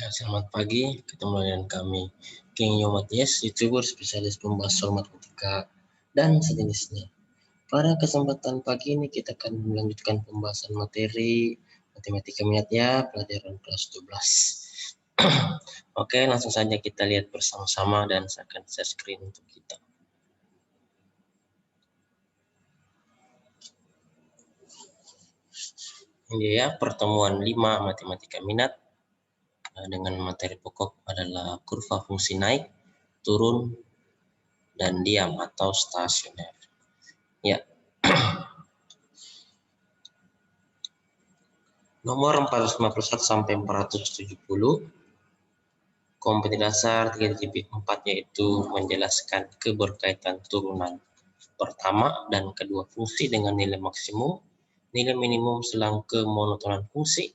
Ya, selamat pagi, ketemu dengan kami, King Yo Matias, YouTuber spesialis pembahas soal matematika dan sejenisnya. Pada kesempatan pagi ini kita akan melanjutkan pembahasan materi matematika minat ya, pelajaran kelas 12. Oke, langsung saja kita lihat bersama-sama dan saya akan share screen untuk kita. Ini ya, pertemuan 5 matematika minat dengan materi pokok adalah kurva fungsi naik, turun, dan diam atau stasioner. Ya. Nomor 451 sampai 470. Kompetensi dasar 3.4 yaitu menjelaskan keberkaitan turunan pertama dan kedua fungsi dengan nilai maksimum, nilai minimum selang kemonotonan fungsi,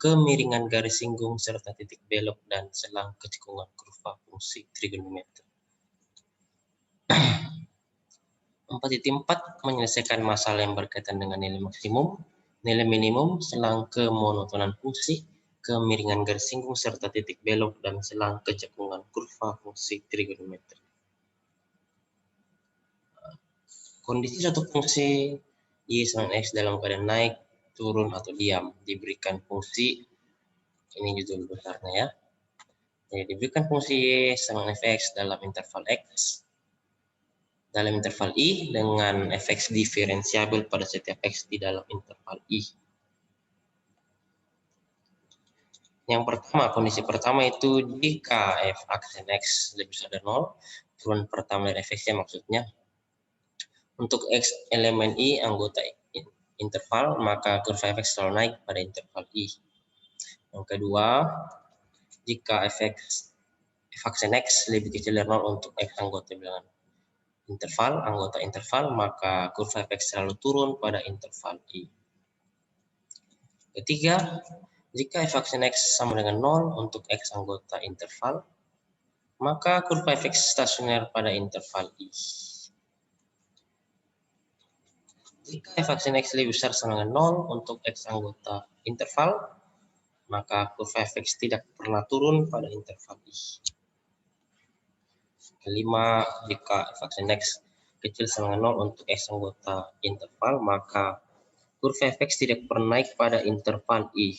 kemiringan garis singgung serta titik belok dan selang kecekungan kurva fungsi trigonometri. 4.4 menyelesaikan masalah yang berkaitan dengan nilai maksimum, nilai minimum, selang kemonotonan fungsi, kemiringan garis singgung serta titik belok dan selang kecekungan kurva fungsi trigonometri. Kondisi suatu fungsi y sama x dalam keadaan naik, turun atau diam diberikan fungsi, ini judul besarnya ya. Jadi diberikan fungsi y sama fx dalam interval x dalam interval i dengan fx diferensiabel pada setiap x di dalam interval i. Yang pertama, kondisi pertama itu jika f aksen x lebih besar dari 0, turunan pertama dari fx-nya maksudnya. Untuk x elemen i anggota interval, maka kurva fx selalu naik pada interval i. Yang kedua, jika f aksen x lebih kecil dari 0 untuk x anggota bilangan anggota interval, maka kurva fx selalu turun pada interval i. Ketiga, jika f aksen x sama dengan 0 untuk x anggota interval, maka kurva fx stasioner pada interval i. Jika f aksen x lebih besar sama dengan 0 untuk x anggota interval, maka kurva fx tidak pernah turun pada interval i. Kelima, jika f aksen x kecil sama dengan 0 untuk x anggota interval, maka kurva fx tidak pernah naik pada interval i.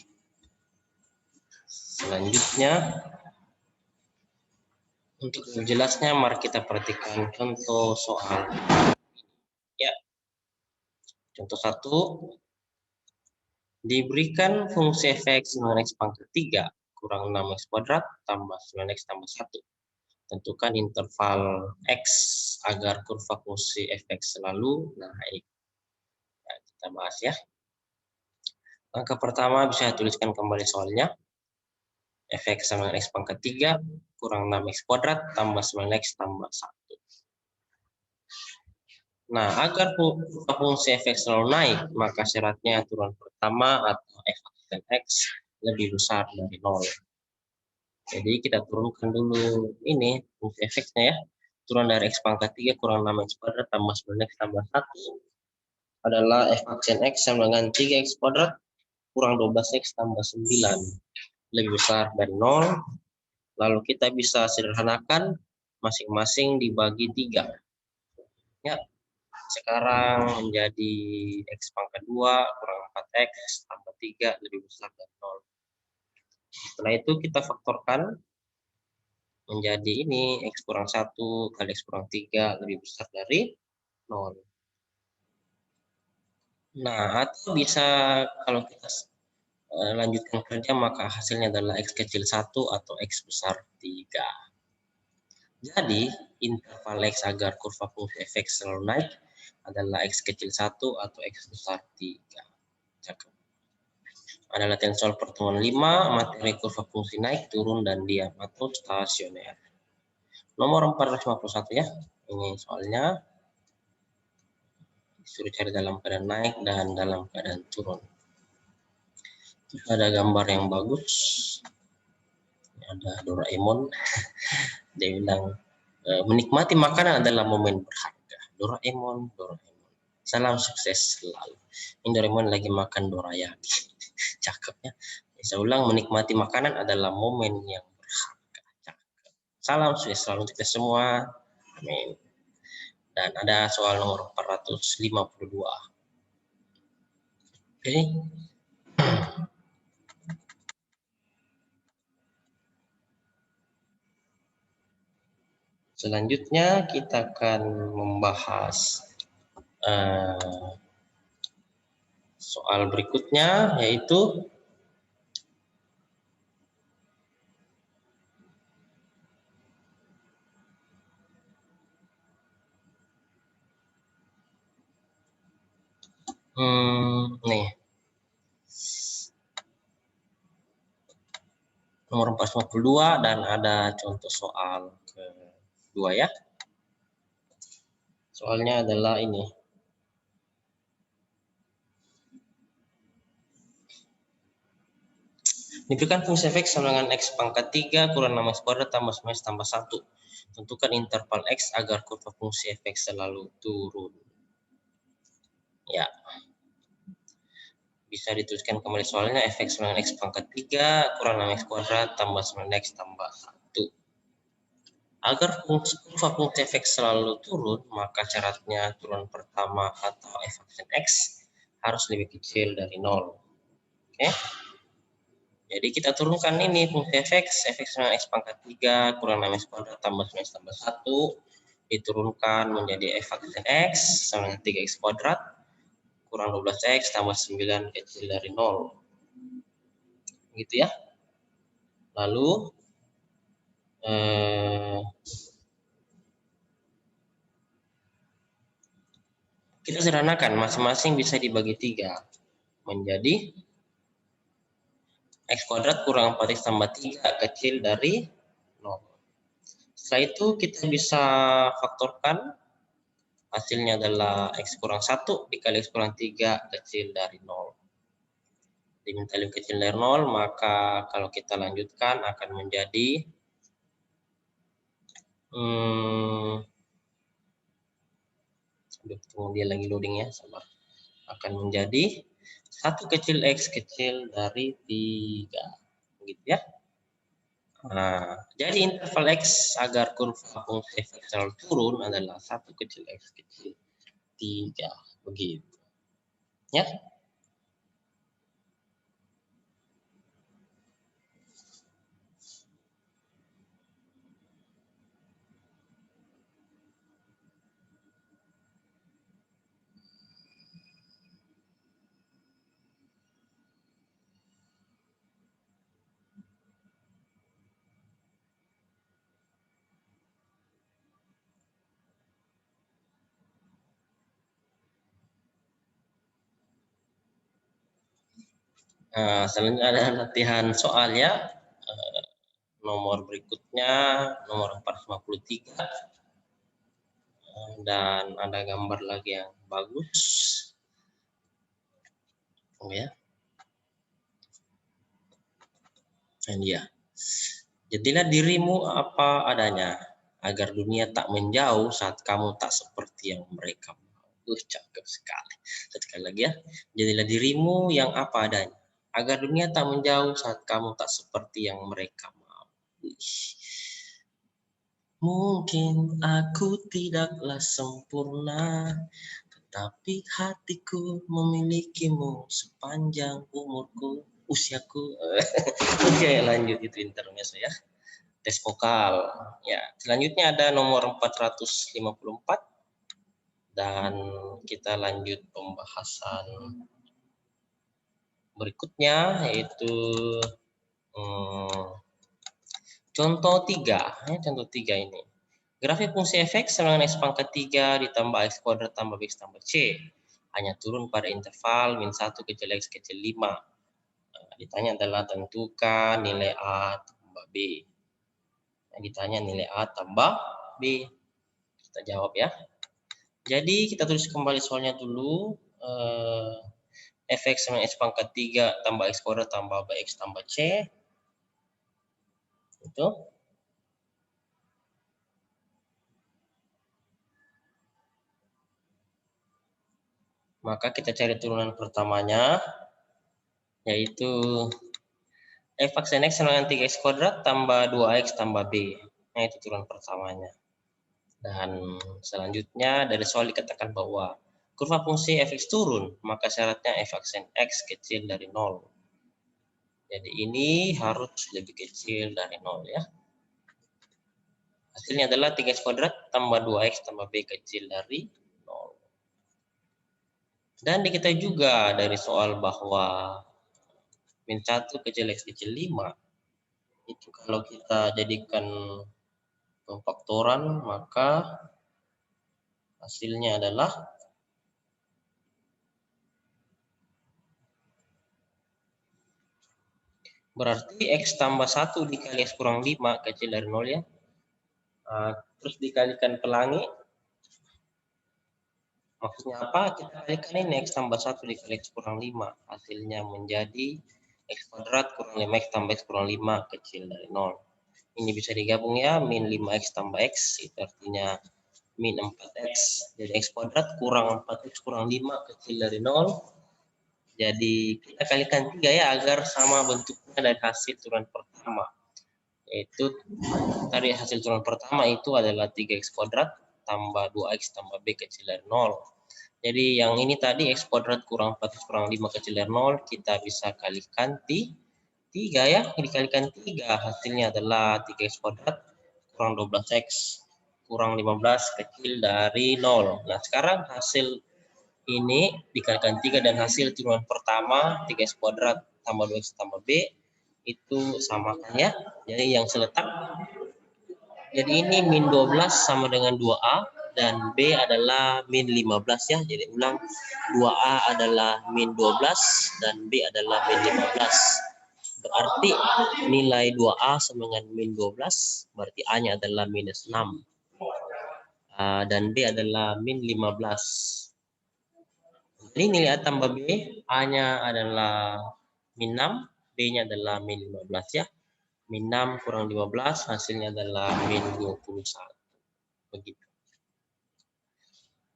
Selanjutnya, untuk jelasnya mari kita perhatikan contoh soal. Ya. Contoh 1, diberikan fungsi fx dengan x pangkat 3 kurang 6x kuadrat tambah 9x tambah 1. Tentukan interval x agar kurva fungsi fx selalu naik. Ya, kita bahas ya. Langkah pertama bisa tuliskan kembali soalnya. Fx sama dengan x pangkat 3 kurang 6x kuadrat tambah 9x tambah 1. Nah, agar fungsi fx selalu naik, maka syaratnya turunan pertama atau f aksen x lebih besar dari 0. Jadi kita turunkan dulu ini fungsi fx-nya ya. Turunan dari x pangkat 3 kurang 6x kuadrat tambah 9x tambah 1 adalah f aksen x sama dengan 3x kuadrat kurang 12x tambah 9 lebih besar dari 0. Lalu kita bisa sederhanakan masing-masing dibagi 3. Ya, sekarang menjadi x pangkat 2 kurang 4x tambah 3 lebih besar dari 0. Setelah itu kita faktorkan menjadi ini x kurang 1 kali x kurang 3 lebih besar dari 0. Nah, atau bisa kalau kita lanjutkan kerja maka hasilnya adalah x kecil 1 atau x besar 3. Jadi, interval x agar kurva fungsi fx selalu naik adalah x kecil 1 atau x besar 3. Cakep. Ada latihan soal pertemuan 5, materi kurva fungsi naik, turun, dan diam atau stasioner. Nomor 451 ya, ini soalnya. Disuruh cari dalam keadaan naik dan dalam keadaan turun. Ada gambar yang bagus. Ada Doraemon. Dia bilang, menikmati makanan adalah momen berharga. Doraemon. Salam sukses selalu. Ini Doraemon lagi makan dorayaki. Cakep ya. Saya ulang, menikmati makanan adalah momen yang berharga. Salam sukses selalu untuk kita semua. Amin. Dan ada soal nomor 452. Oke. Selanjutnya kita akan membahas soal berikutnya, yaitu nih nomor 452 dan ada contoh soal kedua ya. Soalnya adalah ini. Diberikan fungsi fx sama dengan x pangkat 3 kurang 6x kuadrat tambah 9x tambah 1. Tentukan interval x agar kurva fungsi fx selalu turun. Ya. Bisa dituliskan kembali soalnya fx sama dengan x pangkat 3 kurang 6x kuadrat tambah 9x tambah 1. Agar kurva fungsi fx selalu turun, maka syaratnya turunan pertama atau f x harus lebih kecil dari 0. Oke. Jadi kita turunkan ini fungsi fx dengan x pangkat 3 kurang 6x kuadrat tambah 9x tambah 1 diturunkan menjadi f x sama dengan 3x kuadrat kurang 12x tambah 9 kecil dari 0. Gitu ya. Lalu kita sederhanakan, masing-masing bisa dibagi 3 menjadi x kuadrat kurang 4x tambah 3 kecil dari 0. Setelah itu kita bisa faktorkan, hasilnya adalah x kurang 1 dikali x kurang 3 kecil dari 0. Diminta lebih kecil dari 0, maka kalau kita lanjutkan akan menjadi tunggu dia lagi loading ya, sabar. Akan menjadi 1 kecil x kecil dari 3. Gitu ya. Nah, jadi interval x agar kurva fungsi f selalu turun adalah 1 kecil x kecil 3. Begitu. Ya. Nah, selanjutnya ada latihan soal ya. Nomor berikutnya nomor 453 dan ada gambar lagi yang bagus. Oh ya. Dan ya. Jadilah dirimu apa adanya agar dunia tak menjauh saat kamu tak seperti yang mereka mau. Cakep sekali. Sekali lagi ya. Jadilah dirimu yang apa adanya agar dunia tak menjauh saat kamu tak seperti yang mereka mau. Mungkin aku tidaklah sempurna, tetapi hatiku memilikimu sepanjang umurku, usiaku. Oke, lanjut itu intermezzo ya. Tes vokal. Ya, selanjutnya ada nomor 454 dan kita lanjut pembahasan berikutnya yaitu contoh 3. Ya, contoh 3 ini. Grafik fungsi fx sama dengan x pangkat 3 ditambah x kuadrat tambah bx tambah c. Hanya turun pada interval min 1 kecil x kecil 5. Nah, ditanya adalah tentukan nilai A tambah B. Nah, ditanya nilai A tambah B. Kita jawab ya. Jadi kita tulis kembali soalnya dulu. Fx sama x pangkat 3 tambah x kuadrat tambah bx tambah c. Itu. Maka kita cari turunan pertamanya, yaitu F aksen X sama dengan 3X kuadrat tambah 2X tambah B. Nah, itu turunan pertamanya. Dan selanjutnya dari soal dikatakan bahwa kurva fungsi fx turun, maka syaratnya f aksen X kecil dari 0. Jadi ini harus lebih kecil dari 0 ya. Hasilnya adalah 3x kuadrat tambah 2x tambah b kecil dari 0. Dan diketahui juga dari soal bahwa min 1 kecil x kecil 5, itu kalau kita jadikan pemfaktoran, maka hasilnya adalah berarti x tambah 1 dikali x kurang 5 kecil dari 0 ya. Terus dikalikan pelangi. Maksudnya apa? Kita kalikan ini x tambah 1 dikali x kurang 5. Hasilnya menjadi x kuadrat kurang 5x tambah x kurang 5 kecil dari 0. Ini bisa digabung ya, min 5x tambah x, itu artinya min 4x. Jadi x kuadrat kurang 4x kurang 5 kecil dari 0. Jadi kita kalikan 3 ya, agar sama bentuknya dari hasil turunan pertama. Yaitu dari hasil turunan pertama itu adalah 3x kuadrat tambah 2x tambah b kecil dari 0. Jadi yang ini tadi x kuadrat kurang 4x kurang 5 kecil dari 0, kita bisa kalikan 3 ya, dikalikan 3, hasilnya adalah 3x kuadrat kurang 12x kurang 15 kecil dari 0. Nah, sekarang hasil ini dikalikan 3 dan hasil turunan pertama 3x kuadrat tambah 2x tambah b itu samakan ya. Jadi yang seletak, jadi ini min 12 sama dengan 2a dan b adalah min 15 ya. Jadi ulang, 2a adalah min 12 dan b adalah min 15. Berarti nilai 2a sama dengan min 12, berarti a-nya adalah minus 6. Dan b adalah min 15. Jadi nilai A tambah B, A-nya adalah min 6, B-nya adalah min 15 ya. Min 6 kurang 15, hasilnya adalah min 21. Begitu.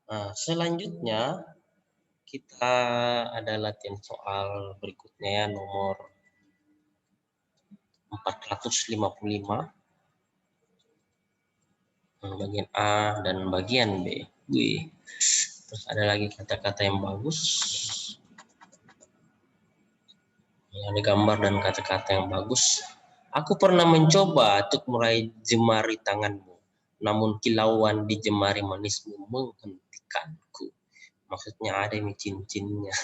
Nah, selanjutnya kita ada latihan soal berikutnya ya, nomor 455. Bagian A dan bagian B. Wih. Terus ada lagi kata-kata yang bagus. Ada gambar dan kata-kata yang bagus. Aku pernah mencoba untuk meraih jemari tanganmu, namun kilauan di jemari manismu menghentikanku. Maksudnya ada yang cincinnya.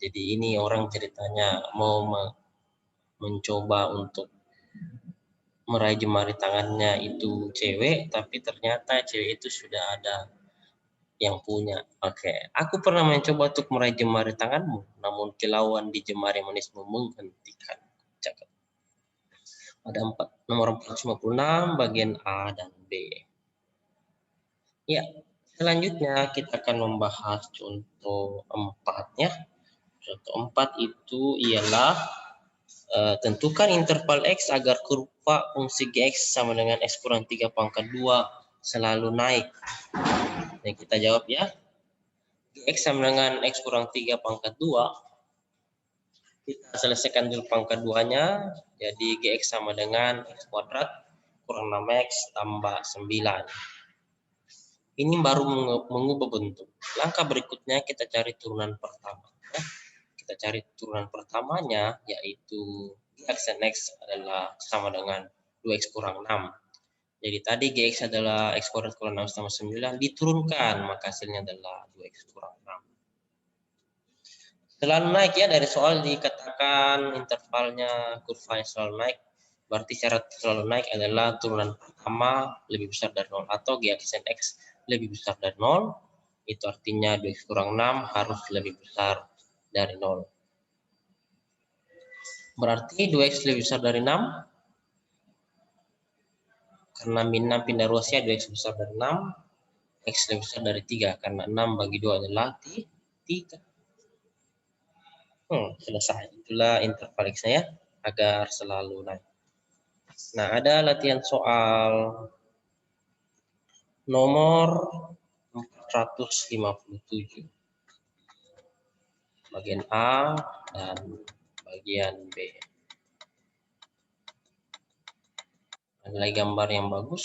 Jadi ini orang ceritanya mau mencoba untuk meraih jemari tangannya itu cewek, tapi ternyata cewek itu sudah ada yang punya. Oke. Aku pernah mencoba untuk meraih jemari tanganmu, namun kilauan di jemari manismu menghentikan. Cakep. Ada nomor 456 bagian A dan B. Ya, selanjutnya kita akan membahas contoh 4 ya. Contoh 4 itu ialah tentukan interval X agar kurva fungsi Gx sama dengan X kurang 3 pangkat 2 selalu naik. Dan kita jawab ya. Gx sama dengan X kurang 3 pangkat 2. Kita selesaikan dulu pangkat 2-nya. Jadi Gx sama dengan X kuadrat kurang 6X tambah 9. Ini baru mengubah bentuk. Langkah berikutnya kita cari turunan pertama. Kita cari turunan pertamanya, yaitu Gx dan X adalah sama dengan 2X kurang 6. Jadi tadi Gx adalah X kuadrat kurang 6 tambah 9, diturunkan, maka hasilnya adalah 2X kurang 6. Selalu naik ya, dari soal dikatakan intervalnya kurva yang selalu naik. Berarti syarat selalu naik adalah turunan pertama lebih besar dari 0 atau Gx dan X lebih besar dari 0. Itu artinya 2x kurang 6 harus lebih besar dari 0. Berarti 2x lebih besar dari 6. Karena min 6 pindah ruasnya 2x besar dari 6. X lebih besar dari 3. Karena 6 bagi 2 adalah 3. Selesai. Itulah interval X-nya ya, agar selalu naik. Nah, ada latihan soal nomor 457. Bagian A dan bagian B. Ada gambar yang bagus.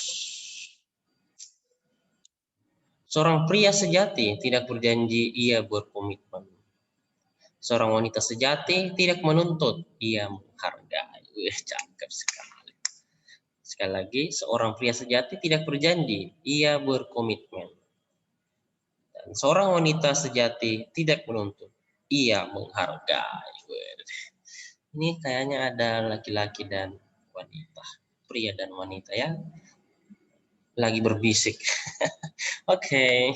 Seorang pria sejati tidak berjanji ia berkomitmen. Seorang wanita sejati tidak menuntut, ia menghargai. Cakep sekali. Sekali lagi, seorang pria sejati tidak berjanji, ia berkomitmen. Dan seorang wanita sejati tidak menuntut, ia menghargai. Ini kayaknya ada laki-laki dan wanita, pria dan wanita ya, lagi berbisik. Oke,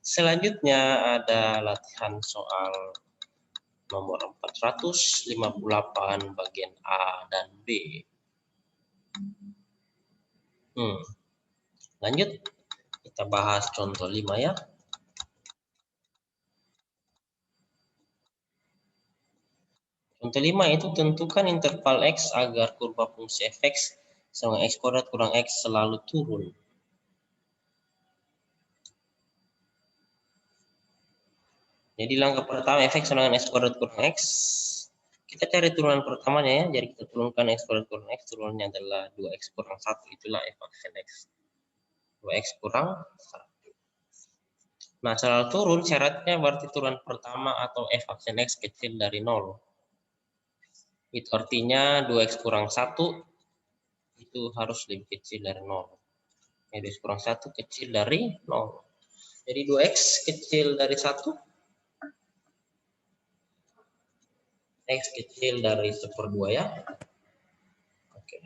selanjutnya ada latihan soal nomor 458 bagian A dan B. Lanjut, kita bahas contoh 5 ya. Contoh 5 itu tentukan interval X agar kurva fungsi f(x) sama X kuadrat kurang X selalu turun. Jadi langkah pertama f(x) sama dengan X kuadrat kurang X. Kita cari turunan pertamanya ya. Jadi kita turunkan X kuadrat kurang X, turunannya adalah 2X kurang 1. Itulah f aksen X. 2X kurang 1. Nah, selalu turun syaratnya berarti turunan pertama atau f aksen X kecil dari 0. Itu artinya 2X kurang 1 itu harus lebih kecil dari 0. 2X kurang 1 kecil dari 0. Jadi 2X kecil dari 1. X kecil dari 1/2 ya. Oke.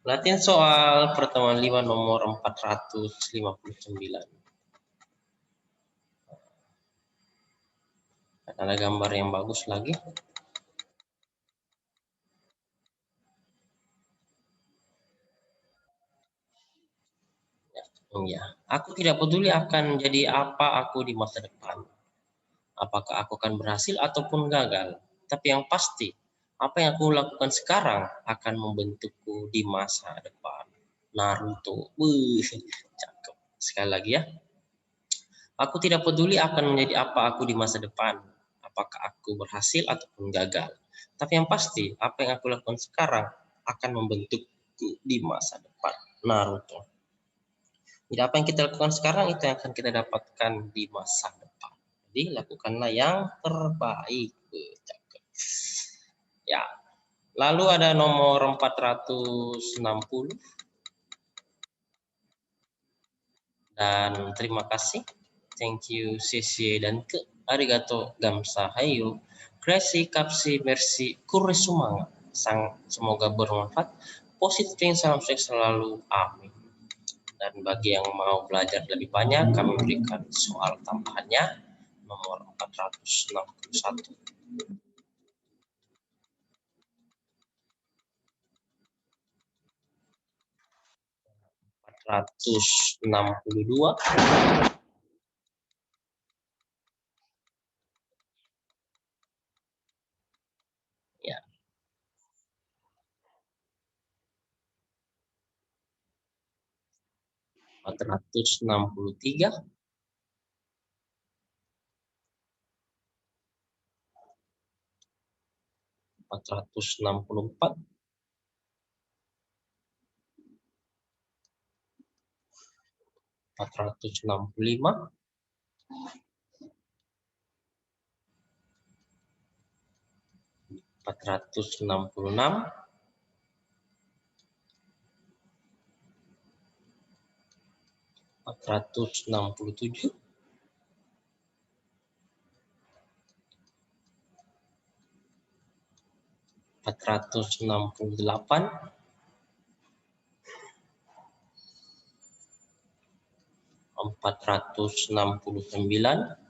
Latihan soal pertemuan 5 nomor 459. Ada gambar yang bagus lagi. Ya, aku tidak peduli akan jadi apa aku di masa depan. Apakah aku akan berhasil ataupun gagal. Tapi yang pasti, apa yang aku lakukan sekarang akan membentukku di masa depan. Naruto. Cakep. Sekali lagi ya. Aku tidak peduli akan menjadi apa aku di masa depan. Apakah aku berhasil ataupun gagal. Tapi yang pasti, apa yang aku lakukan sekarang akan membentukku di masa depan. Naruto. Jadi apa yang kita lakukan sekarang itu yang akan kita dapatkan di masa depan. Jadi lakukanlah yang terbaik. Cakep. Ya. Lalu ada nomor 460. Dan terima kasih. Thank you, CC dan ke arigato, gamsa, hayo, kresi, kapsi, merci, kuresuma. Semoga bermanfaat. Positif, salam sukses selalu. Amin. Dan bagi yang mau belajar lebih banyak, kami berikan soal tambahannya nomor 461. 462. Ya. 463. 464. 465. 466. 467. 468. 469.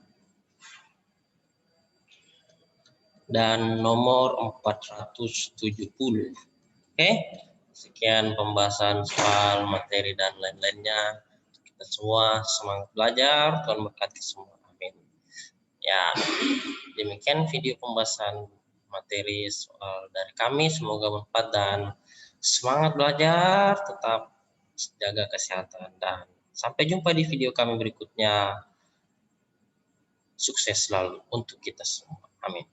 Dan nomor 470. Oke, sekian pembahasan soal materi dan lain-lainnya. Kita semua semangat belajar, Tuhan berkati semua. Amin. Ya, demikian video pembahasan materi soal dari kami. Semoga bermanfaat dan semangat belajar, tetap jaga kesehatan, dan sampai jumpa di video kami berikutnya. Sukses selalu untuk kita semua. Amin.